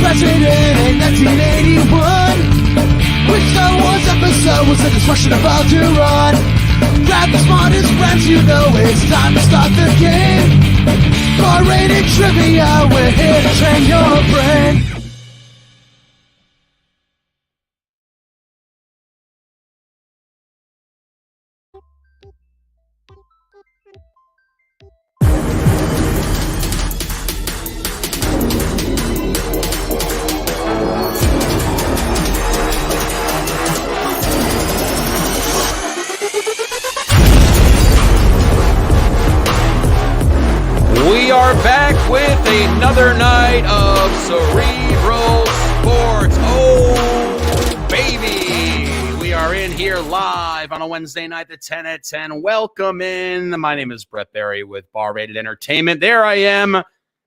President in 1981. Which Star Wars episode was the destruction about to run? Grab the smartest friends, you know it's time to start the game. BaR-rated trivia, we're here to train your brain. We are back with another night of Cerebral Sports. Oh, baby. We are in here live on a Wednesday night at 10 at 10. Welcome in. My name is Brett Berry with BaR-rated Entertainment. There I am,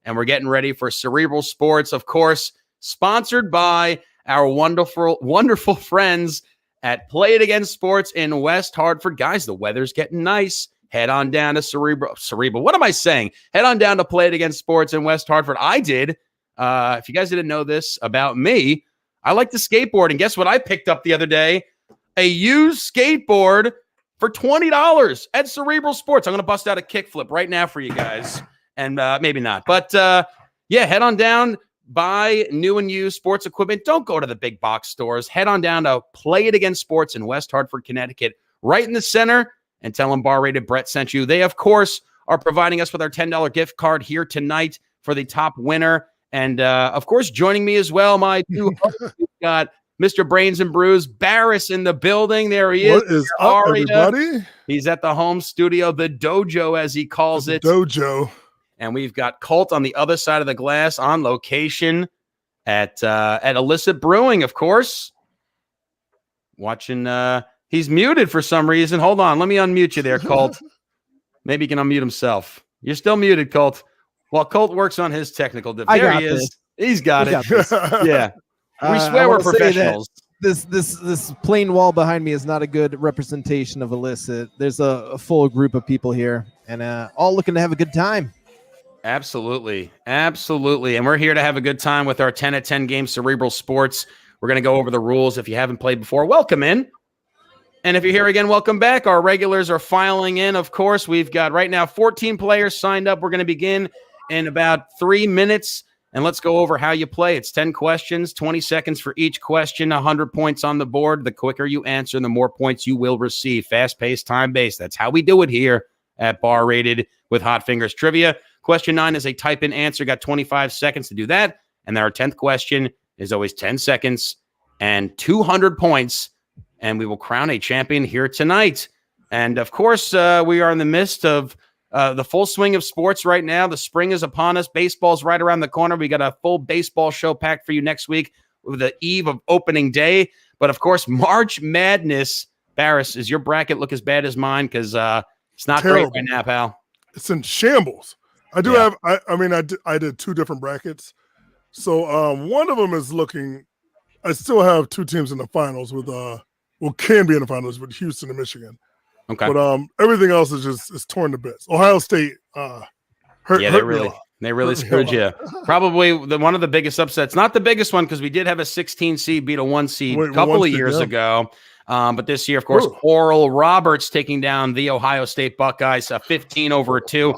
and we're getting ready for Cerebral Sports, of course, sponsored by our wonderful friends at Play It Again Sports in West Hartford. Guys, the weather's getting nice. Head on down to Cerebral. What am I saying? Head on down to Play It Again Sports in West Hartford. I did. If you guys didn't know this about me, I like to skateboard. And guess what I picked up the other day? A used skateboard for $20 at Cerebral Sports. I'm going to bust out a kickflip right now for you guys. And maybe not. But yeah, head on down. Buy new and used sports equipment. Don't go to the big box stores. Head on down to Play It Again Sports in West Hartford, Connecticut. Right in the center. And tell them BaR-rated Brett sent you. They, of course, are providing us with our $10 gift card here tonight for the top winner. And, of course, joining me as well, my two hosts. We've got Mr. Brains and Brews, Barris in the building. There he is. What is up, everybody? He's at the home studio, the dojo, as he calls it. Dojo. And we've got Colt on the other side of the glass on location at Illicit Brewing, of course. Watching... He's muted for some reason. Hold on. Let me unmute you there, Colt. Maybe he can unmute himself. You're still muted, Colt. While Colt works on his technical difficulty. There he is. He's got it. Yeah. We swear we're professionals. This plain wall behind me is not a good representation of Illicit. There's a full group of people here and all looking to have a good time. Absolutely. Absolutely. And we're here to have a good time with our 10 at 10 game Cerebral Sports. We're going to go over the rules. If you haven't played before, welcome in. And if you're here again, welcome back. Our regulars are filing in, of course. We've got right now 14 players signed up. We're going to begin in about 3 minutes, and let's go over how you play. It's 10 questions, 20 seconds for each question, 100 points on the board. The quicker you answer, the more points you will receive. Fast-paced, time-based. That's how we do it here at BaR-rated with Hot Fingers Trivia. Question 9 is a type-in answer. Got 25 seconds to do that. And then our 10th question is always 10 seconds and 200 points. And we will crown a champion here tonight. And, of course, we are in the midst of the full swing of sports right now. The spring is upon us. Baseball's right around the corner. We got a full baseball show packed for you next week with the eve of opening day. But, of course, March Madness. Barris, does your bracket look as bad as mine? Because it's not terrible. Great right now, pal. It's in shambles. I do have – I did two different brackets. So one of them is looking – I still have two teams in the finals with can be in the finals with Houston and Michigan. Okay. But everything else is torn to bits. Ohio State hurt. Yeah, they really screwed you. Probably one of the biggest upsets. Not the biggest one because we did have a 16 seed beat a 1 seed a couple of years ago. But this year, of course, Oral Roberts taking down the Ohio State Buckeyes, 15 over 2.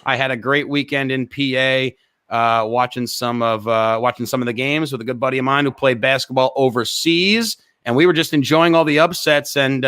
I had a great weekend in PA, watching some of the games with a good buddy of mine who played basketball overseas. And we were just enjoying all the upsets, and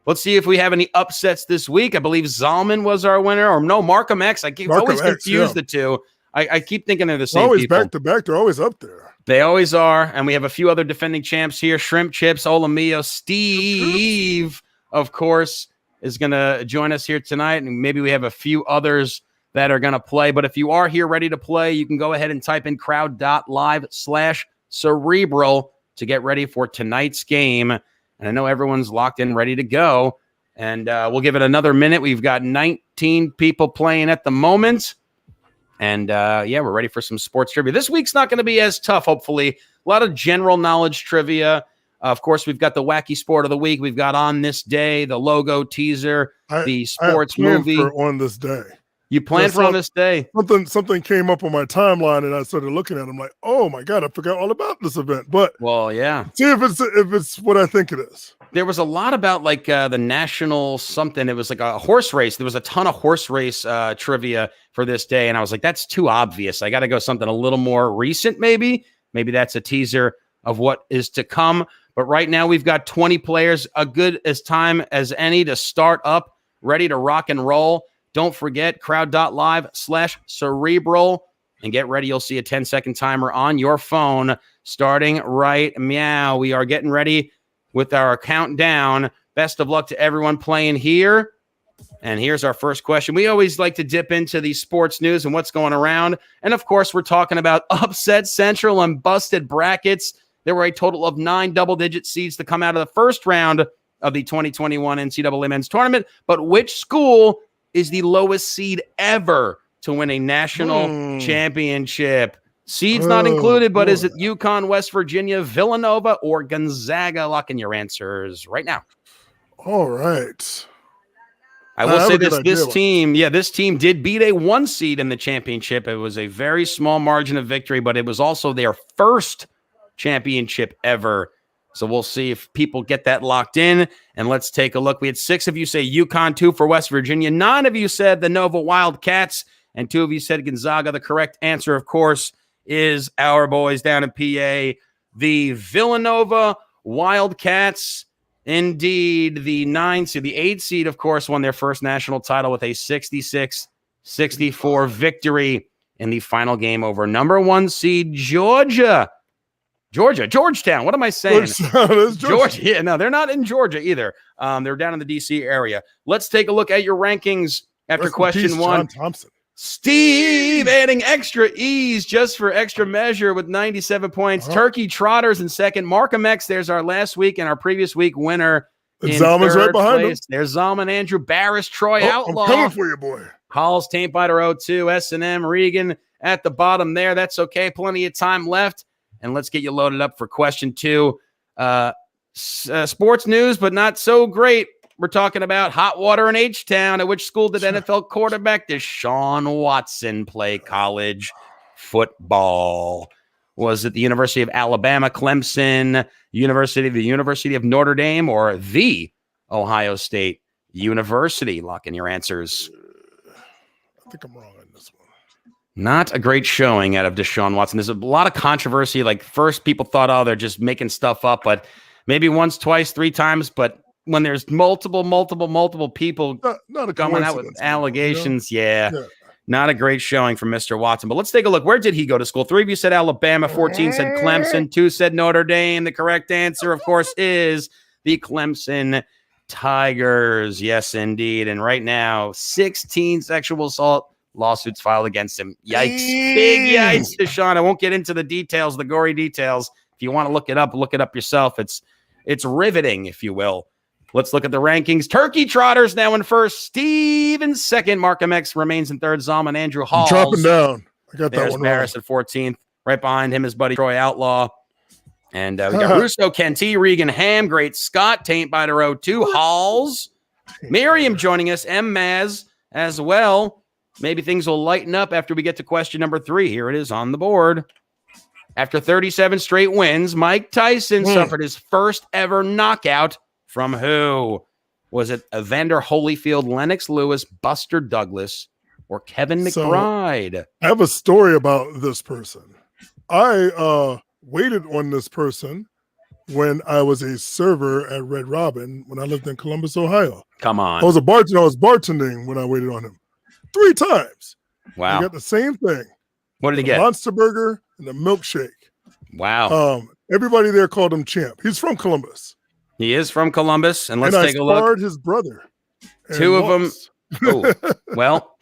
we're Let's see if we have any upsets this week. I believe Zalman was our winner, or no, Markham X. I always confuse the two. I keep thinking they're the same always people. Back to back. They're always up there. They always are. And we have a few other defending champs here. Shrimp Chips, Olamio, Steve, of course, is going to join us here tonight. And maybe we have a few others that are going to play. But if you are here ready to play, you can go ahead and type in crowd.live/cerebral to get ready for tonight's game. And I know everyone's locked in, ready to go. And we'll give it another minute. We've got 19 people playing at the moment. And, we're ready for some sports trivia. This week's not going to be as tough, hopefully. A lot of general knowledge trivia. Of course, we've got the wacky sport of the week. We've got On This Day, the logo teaser, the sports movie. For On This Day. You planned for On This Day? Something came up on my timeline, and I started looking at it. I'm like, oh, my God, I forgot all about this event. But see if it's what I think it is. There was a lot about like the national something. It was like a horse race. There was a ton of horse race trivia for this day. And I was like, that's too obvious. I got to go something a little more recent, maybe. Maybe that's a teaser of what is to come. But right now we've got 20 players, a good as time as any to start up, ready to rock and roll. Don't forget crowd.live/cerebral and get ready. You'll see a 10-second timer on your phone starting right meow. We are getting ready with our countdown. Best of luck to everyone playing here. And here's our first question. We always like to dip into the sports news and what's going around. And of course, we're talking about upset central and busted brackets. There were a total of 9 double-digit seeds to come out of the first round of the 2021 NCAA men's tournament. But which school is the lowest seed ever to win a national championship? Seeds not included, but is it UConn, West Virginia, Villanova, or Gonzaga? Lock in your answers right now. All right. I will say this team did beat a 1 seed in the championship. It was a very small margin of victory, but it was also their first championship ever. So we'll see if people get that locked in. And let's take a look. We had 6 of you say UConn, 2 for West Virginia. 9 of you said the Nova Wildcats, and 2 of you said Gonzaga. The correct answer, of course, is our boys down in PA, the Villanova Wildcats. Indeed, the 9 seed, the 8 seed, of course, won their first national title with a 66-64 victory in the final game over number 1 seed Georgetown. What am I saying? Georgia. Yeah, no, they're not in Georgia either. They're down in the DC area. Let's take a look at your rankings after question 1. John Thompson. Steve adding extra E's just for extra measure with 97 points. Turkey Trotters in second. Markham X, there's our last week and our previous week winner. Zalman's right behind him. There's Zalman, Andrew Barris, Troy Outlaw. I'm coming for you, boy. Halls, Taintbiter 02, S&M, Regan at the bottom there. That's okay. Plenty of time left. And let's get you loaded up for question 2. Sports news, but not so great. We're talking about hot water in H-Town. At which school did NFL quarterback Deshaun Watson play college football? Was it the University of Alabama, Clemson, the University of Notre Dame, or the Ohio State University? Lock in your answers. I think I'm wrong on this one. Not a great showing out of Deshaun Watson. There's a lot of controversy. Like, first people thought, oh, they're just making stuff up, but maybe once, twice, 3 times, but when there's multiple people not coming out with allegations, not a great showing from Mr. Watson. But let's take a look. Where did he go to school? 3 of you said Alabama, 14 said Clemson, 2 said Notre Dame. The correct answer, of course, is the Clemson Tigers. Yes, indeed. And right now, 16 sexual assault lawsuits filed against him. Yikes. Big yikes, Deshaun. I won't get into the details, the gory details. If you want to look it up yourself. It's riveting, if you will. Let's look at the rankings. Turkey Trotters now in first. Steve in second. Markham X remains in third. Zalman, Andrew Hall. Dropping down. I got There's that one Barris at 14th. Right behind him is buddy Troy Outlaw. And we got Russo, Kenti, Regan, Ham, Great Scott, Taintbiter 02, Halls. Miriam joining us. M. Maz as well. Maybe things will lighten up after we get to question number 3. Here it is on the board. After 37 straight wins, Mike Tyson suffered his first ever knockout from who? Was it Evander Holyfield, Lennox Lewis, Buster Douglas, or Kevin McBride? I have a story about this person. I waited on this person when I was a server at Red Robin when I lived in Columbus, Ohio. Come on. I was a bartender. I was bartending when I waited on him 3 times. Wow. I got the same thing. What did he The get? Monster burger and the milkshake. Wow. Everybody there called him Champ. He's from Columbus. He is from Columbus, and let's and take a I look. sparred his brother. 2 of them. lost. Oh, well,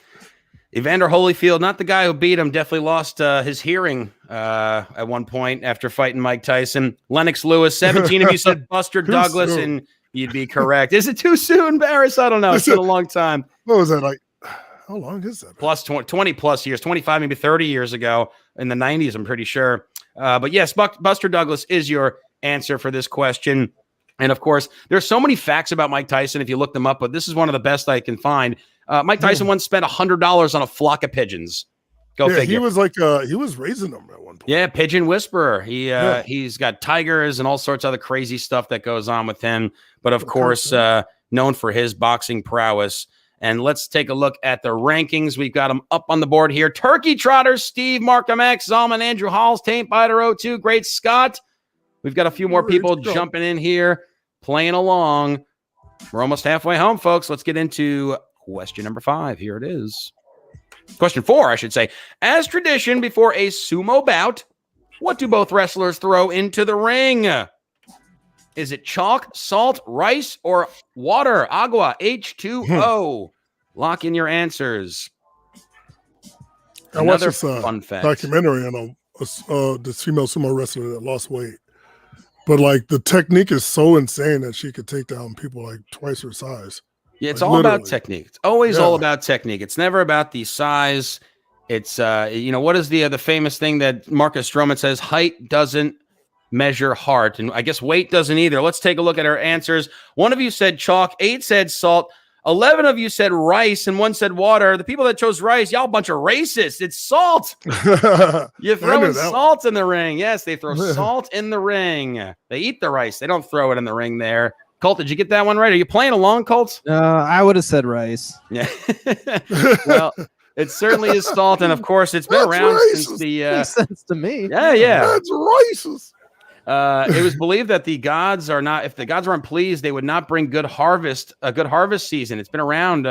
Evander Holyfield, not the guy who beat him, definitely lost his hearing at one point after fighting Mike Tyson. Lennox Lewis, 17 of you said Buster Douglas, soon. and you'd be correct. Is it too soon, Barris? I don't know. It's been a long time. What was that like? How long is that? Plus 20 plus years, 25, maybe 30 years ago in the 90s, I'm pretty sure. But yes, Buster Douglas is your answer for this question. And of course, there's so many facts about Mike Tyson if you look them up, but this is one of the best I can find. Mike Tyson once spent $100 on a flock of pigeons. Go figure. He was like he was raising them at one point. Yeah, pigeon whisperer. He's got tigers and all sorts of other crazy stuff that goes on with him. But of course, known for his boxing prowess. And let's take a look at the rankings. We've got them up on the board here. Turkey Trotter, Steve, Markham X, Zalman, Andrew Halls, Taint Biter 02, Great Scott. We've got a few more people jumping in here, playing along. We're almost halfway home, folks. Let's get into question number 5. Here it is. Question 4, I should say. As tradition before a sumo bout, what do both wrestlers throw into the ring? Is it chalk, salt, rice, or water? Agua, H2O. Lock in your answers. I watched Another this fun fact. documentary on this female sumo wrestler that lost weight. But like the technique is so insane that she could take down people like twice her size. Yeah, it's like, all literally. about technique. It's always all about technique. It's never about the size. It's what is the famous thing that Marcus Stroman says? Height doesn't measure heart, and I guess weight doesn't either. Let's take a look at our answers. 1 of you said chalk, 8 said salt, 11 of you said rice, and 1 said water. The people that chose rice, y'all a bunch of racists. It's salt. You're throwing salt in the ring. Yes, they throw salt in the ring. They eat the rice. They don't throw it in the ring there. Colt, did you get that one right? Are you playing along, Colt? I would have said rice. Yeah. Well, it certainly is salt, and of course, it's been around since the. Makes sense to me. Yeah. That's racist. It was believed that the gods are not. If the gods weren't pleased, they would not bring a good harvest season. It's been around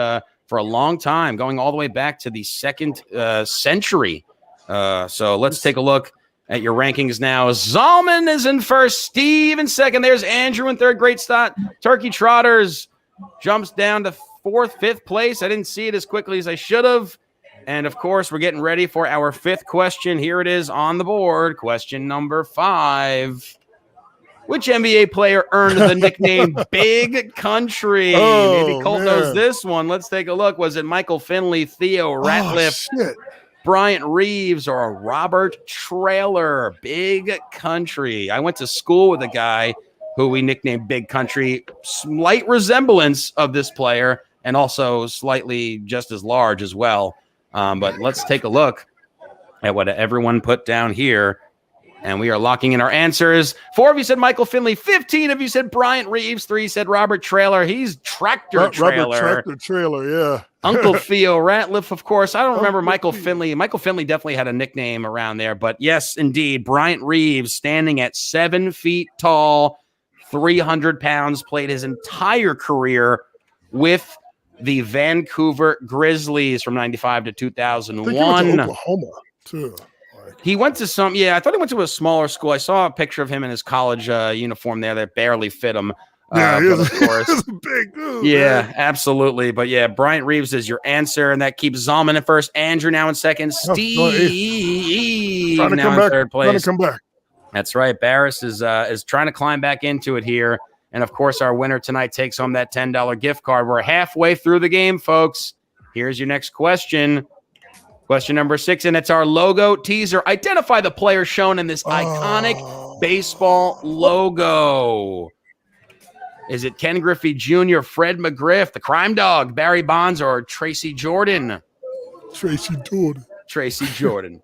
for a long time, going all the way back to the 2nd century. So let's take a look at your rankings now. Zalman is in first, Steve in second. There's Andrew in third. Great start. Turkey Trotters jumps down to 4th, 5th place. I didn't see it as quickly as I should have. And of course, we're getting ready for our 5th question. Here it is on the board. Question number 5. Which NBA player earned the nickname Big Country? Maybe Colt knows this one. Let's take a look. Was it Michael Finley, Theo Ratliff, Bryant Reeves, or Robert Traylor? Big Country. I went to school with a guy who we nicknamed Big Country. Slight resemblance of this player, and also slightly just as large as well. But let's take a look at what everyone put down here. And we are locking in our answers. 4 of you said Michael Finley. 15 of you said Bryant Reeves. 3 said Robert Traylor. He's Tractor Trailer. Tractor Trailer, yeah. Uncle Theo Ratliff, of course. I don't remember Michael Finley. Michael Finley definitely had a nickname around there. But yes, indeed, Bryant Reeves, standing at 7 feet tall, 300 pounds, played his entire career with the Vancouver Grizzlies from 95 to 2001. I think he went to Oklahoma, too. He went to I thought he went to a smaller school. I saw a picture of him in his college uniform there that barely fit him. Yeah, he was a big dude. Yeah, man. Absolutely. But yeah, Bryant Reeves is your answer, and that keeps Zalman in first, Andrew now in second, Steve now in third place. Trying to come back. That's right. Barris is trying to climb back into it here. And of course, our winner tonight takes home that $10 gift card. We're halfway through the game, folks. Here's your next question. Question number 6, and it's our logo teaser. Identify the player shown in this iconic baseball logo. Is it Ken Griffey Jr., Fred McGriff, the Crime Dog, Barry Bonds, or Tracy Jordan? Tracy Jordan.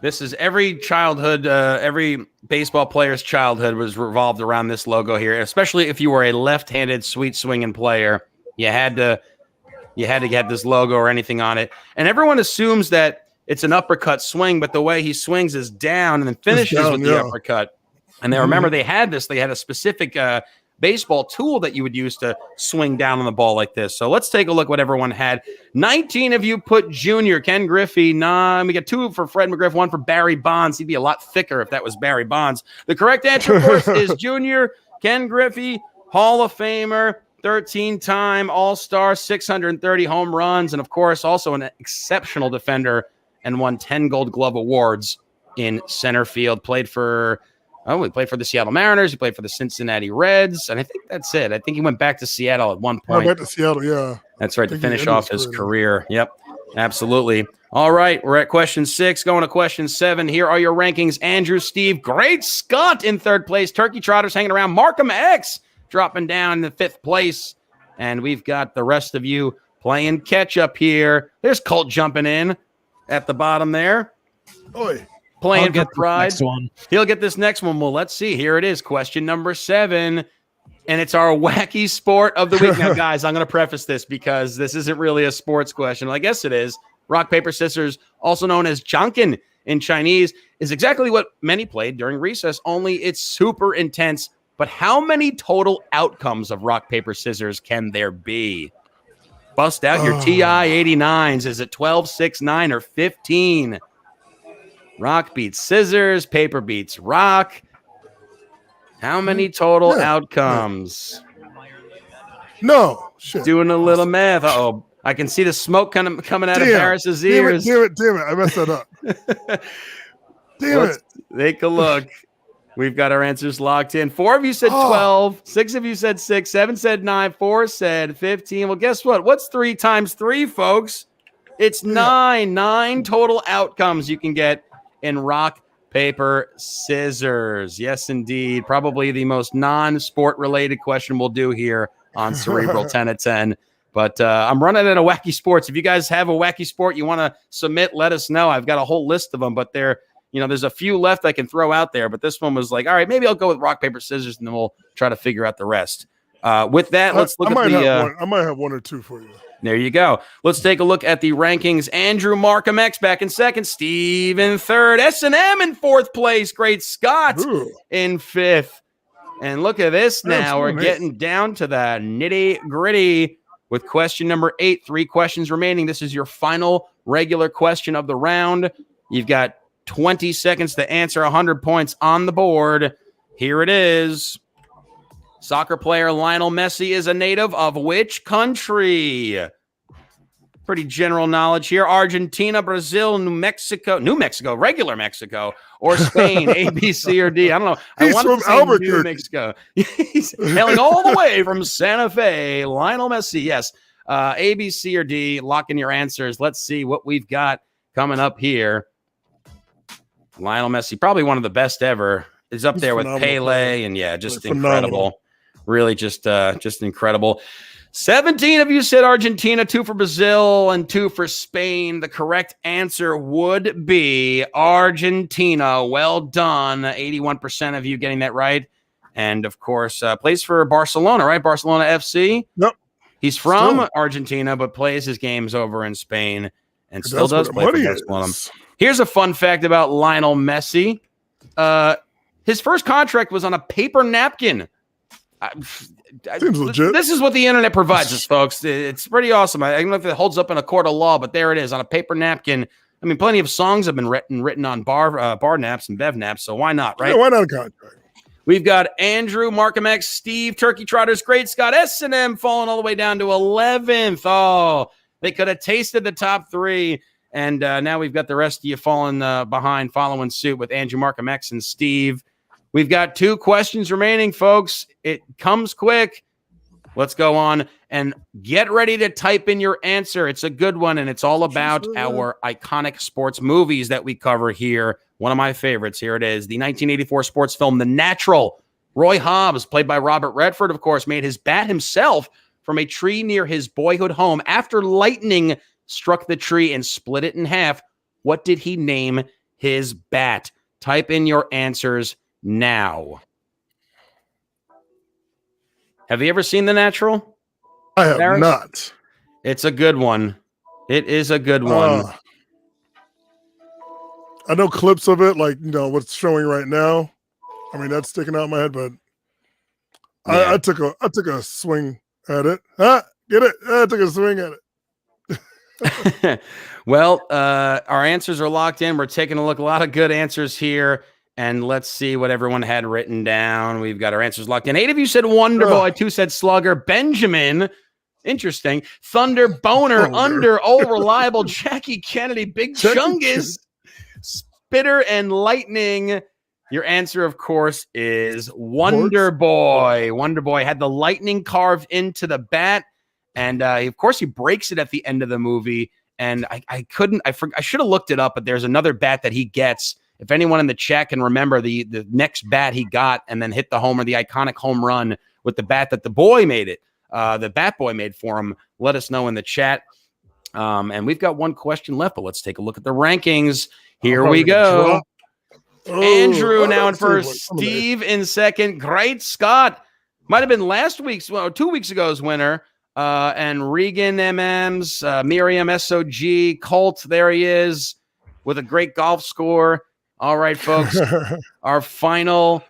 This is every childhood, every baseball player's childhood was revolved around this logo here, especially if you were a left-handed sweet swinging player. You had to get this logo or anything on it. And everyone assumes that it's an uppercut swing, but the way he swings is down and then finishes down, with the uppercut. And they remember they had a specific baseball tool that you would use to swing down on the ball like this. So let's take a look what everyone had. 19 of you put Junior. Ken Griffey, we got 2 for Fred McGriff, 1 for Barry Bonds. He'd be a lot thicker if that was Barry Bonds. The correct answer, of course, is Junior. Ken Griffey, Hall of Famer, 13-time All-Star, 630 home runs, and of course also an exceptional defender and won 10 Gold Glove awards in center field. He played for the Seattle Mariners. He played for the Cincinnati Reds, and I think that's it. I think he went back to Seattle at one point. Back to Seattle, yeah. That's right, to finish off his career. Yep, absolutely. All right, we're at question 6, going to question 7. Here are your rankings. Andrew, Steve, Great Scott in 3rd place. Turkey Trotters hanging around. Markham X dropping down in the 5th place. And we've got the rest of you playing catch up here. There's Colt jumping in at the bottom there. Oi. Playing for pride. He'll get this next one. Well, let's see. Here it is. Question number 7. And it's our wacky sport of the week. Now, guys, I'm going to preface this because this isn't really a sports question. Well, I guess it is. Rock, paper, scissors, also known as Janken in Chinese, is exactly what many played during recess, only it's super intense. But how many total outcomes of rock, paper, scissors can there be? Bust out your TI-89s. Is it 12, 6, 9, or 15? Rock beats scissors, paper beats rock. How many total outcomes? No. Shit. Doing a little math. Uh-oh. I can see the smoke coming out of Harris's ears. Damn it. I messed that up. Let's take a look. We've got our answers locked in. 4 of you said 12. 6 of you said 6. 7 said 9. 4 said 15. Well, guess what? What's 3 times 3, folks? It's 9. 9 total outcomes you can get in rock, paper, scissors. Yes, indeed. Probably the most non-sport related question we'll do here on Cerebral 10 at 10. But I'm running out of wacky sports. If you guys have a wacky sport you want to submit, let us know. I've got a whole list of them, but there's a few left I can throw out there. But this one was like, all right, maybe I'll go with rock, paper, scissors, and then we'll try to figure out the rest. With that, let's look at the... I might have 1 or 2 for you. There you go. Let's take a look at the rankings. Andrew Markham X back in 2nd. Steve in 3rd. S&M in 4th place. Great Scott in 5th. And look at this now. We're getting down to the nitty-gritty with question number 8. 3 questions remaining. This is your final regular question of the round. You've got 20 seconds to answer. 100 points on the board. Here it is. Soccer player Lionel Messi is a native of which country? Pretty general knowledge here. Argentina, Brazil, New Mexico, regular Mexico, or Spain, A, B, C, or D. I don't know. He's from Albuquerque. New Mexico. He's hailing all the way from Santa Fe. Lionel Messi, yes. A, B, C, or D. Lock in your answers. Let's see what we've got coming up here. Lionel Messi, probably one of the best ever. Is up there with Pele, and just incredible. Really just incredible. 17 of you said Argentina, 2 for Brazil, and 2 for Spain. The correct answer would be Argentina. Well done. 81% of you getting that right. And, of course, plays for Barcelona, right? Barcelona FC? Yep. He's from Argentina, but plays his games over in Spain and still does play for Barcelona. Here's a fun fact about Lionel Messi. His first contract was on a paper napkin. Seems legit. This is what the internet provides us, folks. It's pretty awesome. I don't know if it holds up in a court of law, but there it is on a paper napkin. I mean, plenty of songs have been written on bar naps and bev naps, so why not, right? Yeah, why not a contract? We've got Andrew, Markham X, Steve, Turkey Trotters, Great Scott, S&M falling all the way down to 11th. Oh, they could have tasted the top 3. And now we've got the rest of you falling behind, following suit with Andrew, Markham X, and Steve. We've got 2 questions remaining, folks. It comes quick. Let's go on and get ready to type in your answer. It's a good one, and it's all about our iconic sports movies that we cover here. One of my favorites. Here it is. The 1984 sports film, The Natural. Roy Hobbs, played by Robert Redford, of course, made his bat himself from a tree near his boyhood home. After lightning struck the tree and split it in half, what did he name his bat? Type in your answers now. Have you ever seen The Natural? I have not. It's a good one. It is a good one. I know clips of it, like what's showing right now. I mean, that's sticking out in my head, but I took a swing at it. Get it? I took a swing at it. Well, our answers are locked in. We're taking a look. A lot of good answers here. And let's see what everyone had written down. We've got our answers locked in. 8 of you said Wonder Boy. 2 said Slugger. Benjamin, interesting. Thunder, Boner, Under, Old Reliable, Jackie Kennedy, Big Chungus, Spitter, and Lightning. Your answer, of course, is Wonder Boy. Wonder Boy had the lightning carved into the bat. And, of course, he breaks it at the end of the movie. And I should have looked it up, but there's another bat that he gets. If anyone in the chat can remember the next bat he got and then hit the homer, the iconic home run with the bat that the boy made it, the Bat Boy made for him, let us know in the chat. And we've got one question left, but let's take a look at the rankings. Here we go. Andrew now in first, Steve in second, Great Scott. Might have been 2 weeks ago's winner. And Regan MM's, Miriam SOG, Colt, there he is with a great golf score. All right, folks, our final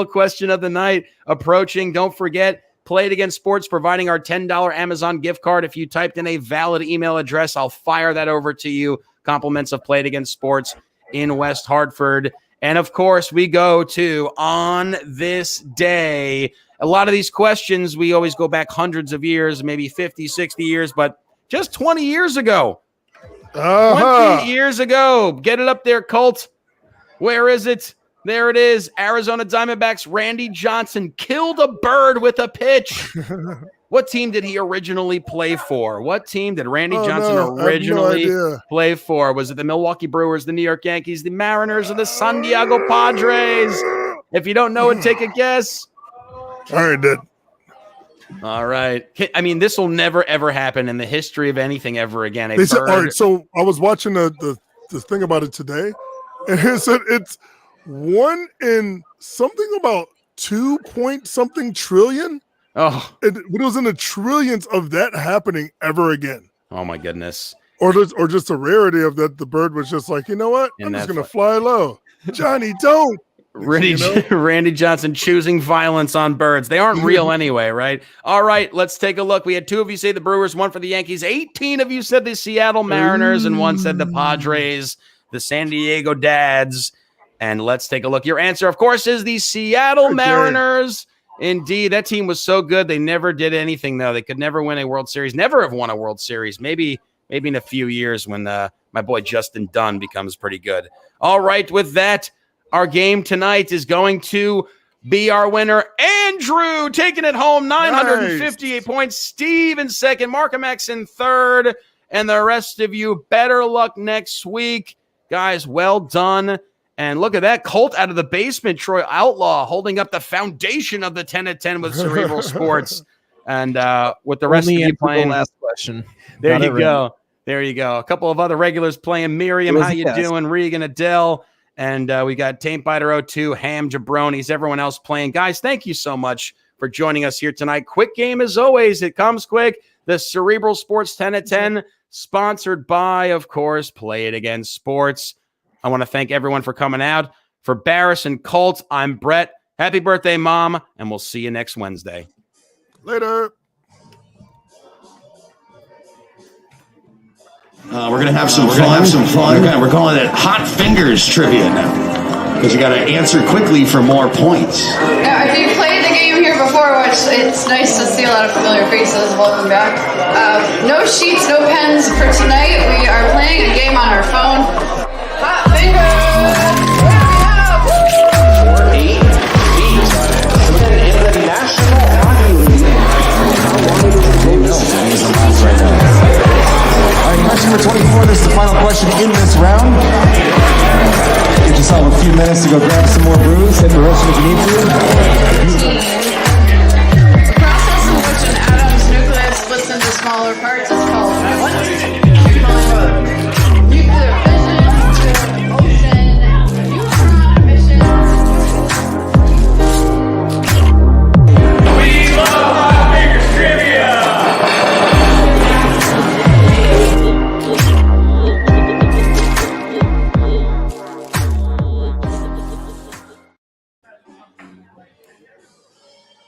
question of the night approaching. Don't forget, Play It Again Sports providing our $10 Amazon gift card. If you typed in a valid email address, I'll fire that over to you. Compliments of Play It Again Sports in West Hartford. And of course, we go to On This Day. A lot of these questions, we always go back hundreds of years, maybe 50, 60 years, but just 20 years ago. 20 years ago. Get it up there, Colt. Where is it? There it is. Arizona Diamondbacks Randy Johnson killed a bird with a pitch. What team did he originally play for? What team did Randy Johnson originally play for? Was it the Milwaukee Brewers, the New York Yankees, the Mariners, or the San Diego Padres? If you don't know it, take a guess. I already did. All right. I mean, this will never, ever happen in the history of anything ever again. They said, all right, so I was watching the thing about it today, and it said it's 1 in something about 2 point something trillion. Oh, it was in the trillions of that happening ever again. Oh my goodness. Or just a rarity of that. The bird was just like, you know what? I'm just going to fly low. Johnny, don't. Randy Johnson choosing violence on birds. They aren't real anyway, right? All right, let's take a look. We had 2 of you say the Brewers, 1 for the Yankees. 18 of you said the Seattle Mariners, and 1 said the Padres, the San Diego Dads. And let's take a look. Your answer, of course, is the Seattle Mariners. Indeed, that team was so good. They never did anything, though. They could never win a World Series, never have won a World Series. Maybe in a few years when my boy Justin Dunn becomes pretty good. All right, with that, our game tonight is going to be our winner, Andrew, taking it home, 958 points. Steve in second, Markham X in third, and the rest of you, better luck next week. Guys, well done. And look at that, Colt out of the basement, Troy Outlaw holding up the foundation of the 10 at 10 with Cerebral Sports. And with the rest of you playing. The last question. There you go. There you go. A couple of other regulars playing. Miriam, how you doing? Regan, Adele. And we got Taintbiter 02, Ham, Jabronis, everyone else playing. Guys, thank you so much for joining us here tonight. Quick game as always. It comes quick. The Cerebral Sports 10 at 10, sponsored by, of course, Play It Again Sports. I want to thank everyone for coming out. For Barris and Colt, I'm Brett. Happy birthday, Mom, and we'll see you next Wednesday. Later. We're going to have some fun. We're calling it Hot Fingers Trivia now, because you got to answer quickly for more points. Now, if you've played the game here before, which it's nice to see a lot of familiar faces, welcome back. No sheets, no pens for tonight. We are playing a game on our phone. Hot Fingers! What do we have? 8 feet in the National Hockey League. Question number 24, this is the final question in this round. Give yourself a few minutes to go grab some more brews, take the rest if you need to. The process in which an atom's nucleus splits into smaller parts is called what? Nuclear fission, ocean, neutron emission. We love Hot Fingers Trivia!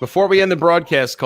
before we end the broadcast,